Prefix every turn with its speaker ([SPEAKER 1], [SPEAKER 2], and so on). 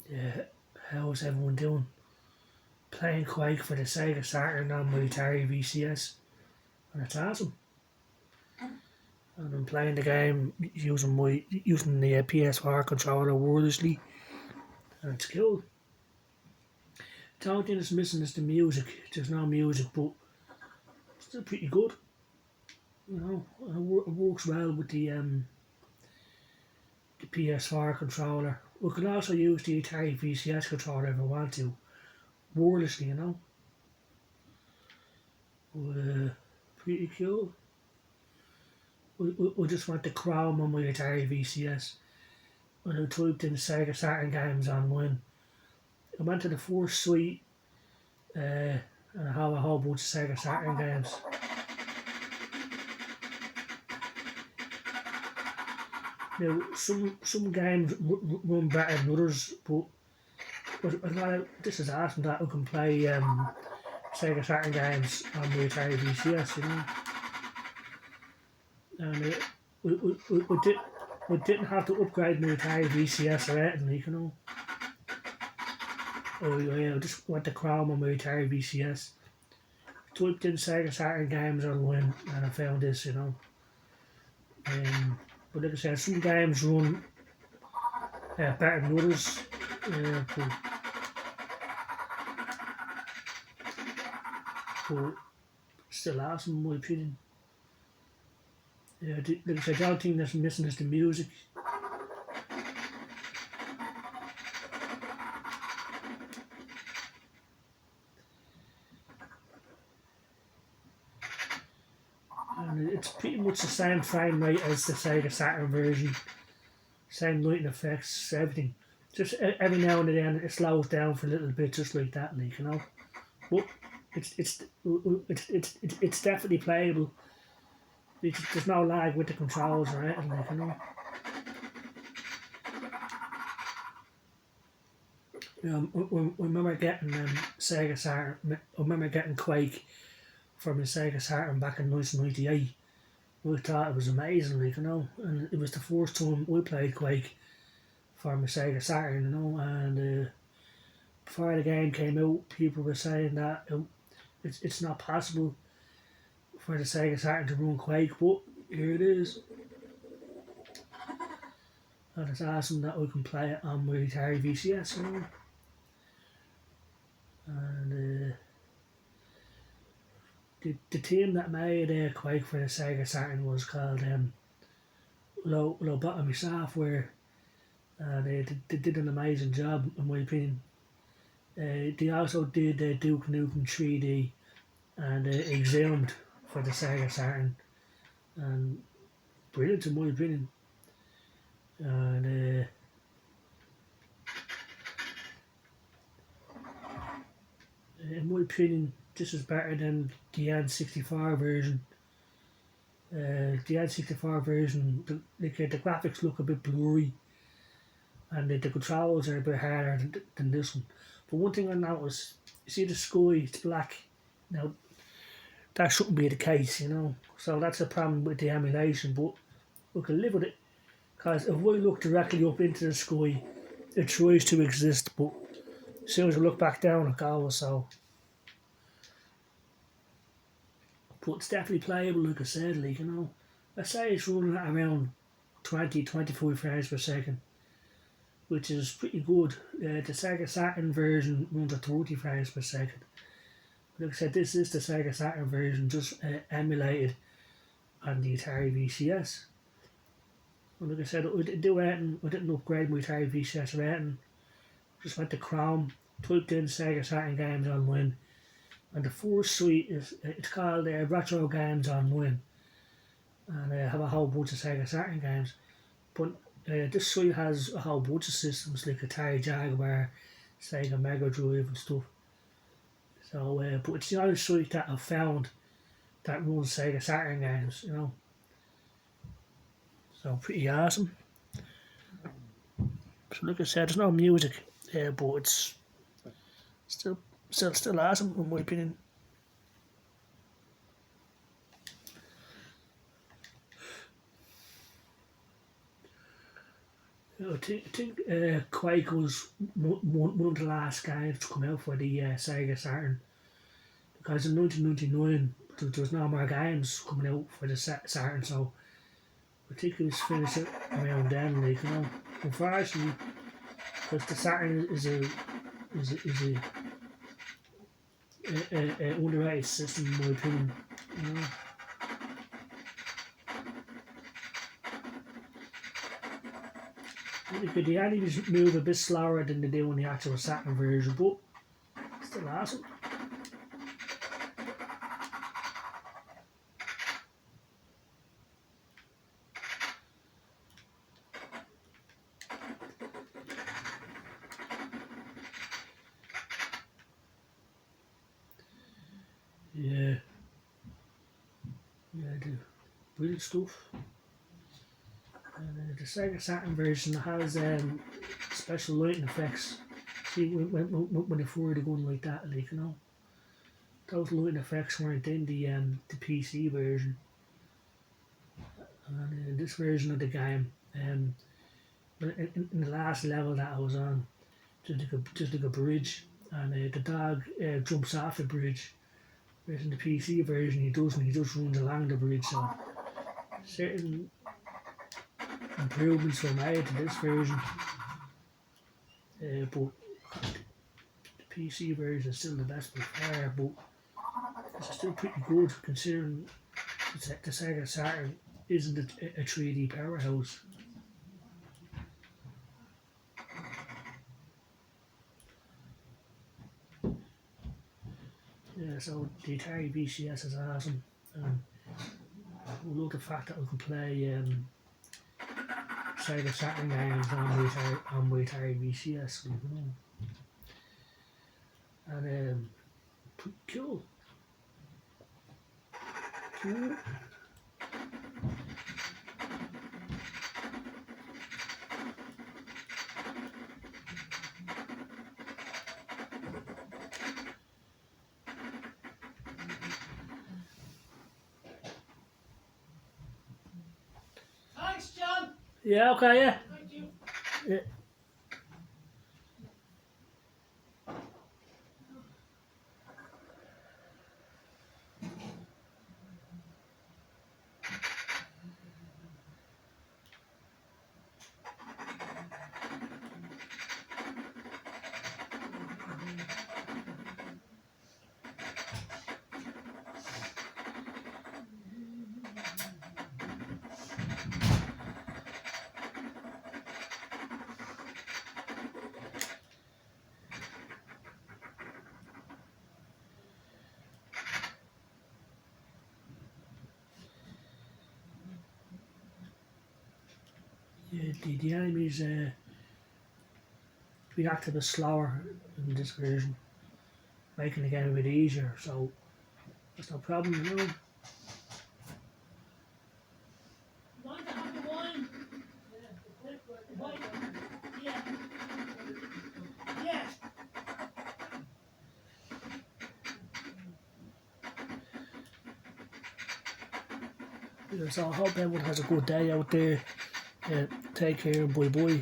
[SPEAKER 1] Yeah, how's everyone doing? Playing Quake for the Sega Saturn on my Atari VCS, and it's awesome. And I'm playing the game using the PS4 controller wirelessly, and it's cool. The only thing that's missing is the music. There's no music, but it's still pretty good. You know, it works well with the PS4 controller. We can also use the Atari VCS controller if we want to, wirelessly, you know. But, pretty cool. We just went to Chrome on my Atari VCS and I typed in Sega Saturn games online. I went to the first suite and I have a whole bunch of Sega Saturn games. Now, some games run better than others, but this is awesome that we can play Sega Saturn games on my Atari VCS, you know. And we didn't have to upgrade my Atari VCS or anything, like, you know. Oh yeah, I just went to Chrome on my Atari VCS, typed in Sega Saturn games online, and I found this, you know. But like I said, some games run better than others. But still awesome in my opinion. Like I said, the only thing that's missing is the music. And it's pretty much the same frame rate as the Sega Saturn version. Same lighting effects, everything. Just every now and then it slows down for a little bit, just like that, like, you know. But it's definitely playable. There's no lag with the controls or anything, like, you know. I remember getting Sega Saturn. I remember getting Quake from the Sega Saturn back in 1998. I thought it was amazing, like, you know, and it was the first time we played Quake for my Sega Saturn, you know, and before the game came out, people were saying that it's not possible for the Sega Saturn to run Quake, but here it is. And it's awesome that we can play it on my Atari VCS, you know. And the team that made Quake for the Sega Saturn was called Lobotomy Software, and they did an amazing job in my opinion. They also did Duke Nukem 3D and Exhumed for the Sega Saturn, and brilliant in my opinion. And in my opinion, this is better than the N64 version. The N64 version, the graphics look a bit blurry, and the controls are a bit harder than this one. But one thing I noticed, you see the sky, it's black. Now, that shouldn't be the case, you know. So that's a problem with the emulation, but we can live with it. Because if we look directly up into the sky, it tries to exist, but as soon as we look back down, it goes, so. But it's definitely playable, like I said, like, you know. I say it's running at around 20-25 frames per second, which is pretty good. The Sega Saturn version runs at 30 frames per second. Like I said, this is the Sega Saturn version, just emulated on the Atari VCS. And like I said, I didn't do anything, I didn't upgrade my Atari VCS or anything. Just went to Chrome, typed in Sega Saturn games online, and the first suite it's called Retro Games Online, and I have a whole bunch of Sega Saturn games. But this suite has a whole bunch of systems like Atari Jaguar, Sega Mega Drive and stuff. So, but it's the only suite that I've found that runs Sega Saturn games, you know. So pretty awesome. So like I said, there's no music, but it's still awesome in my opinion. I think Quake was one of the last games to come out for the Sega Saturn, because in 1999 there was no more games coming out for the Saturn, so I think it was finished around then, like, you know. Unfortunately, because the Saturn is a underrated system in my opinion, you know. The enemies move a bit slower than they do in the actual Saturn version, but still awesome. Yeah, the brilliant stuff. And the Sega Saturn version has special lighting effects. See, when they fire the gun like that, like, you know, those lighting effects weren't in the PC version. And in this version of the game, in the last level that I was on, just like a bridge, and the dog jumps off the bridge. Whereas in the PC version, he doesn't. He just runs along the bridge. So certain improvements were made to this version, but the PC version is still the best by far. But it's still pretty good considering the Sega Saturn isn't a 3D powerhouse. Yeah, so the Atari VCS is awesome, and I love the fact that we can play Sega Saturn games on my Atari VCS, you know. And pretty cool. Cool.
[SPEAKER 2] Thanks, John.
[SPEAKER 1] Yeah, okay, yeah.
[SPEAKER 2] Thank you.
[SPEAKER 1] Yeah. Yeah, the enemies react a bit slower in this version, making the game a bit easier, so that's no problem, you know.
[SPEAKER 2] You want to have the wine? The wine. Yeah. Yeah.
[SPEAKER 1] Yeah, so I hope everyone has a good day out there. Take care and bye bye.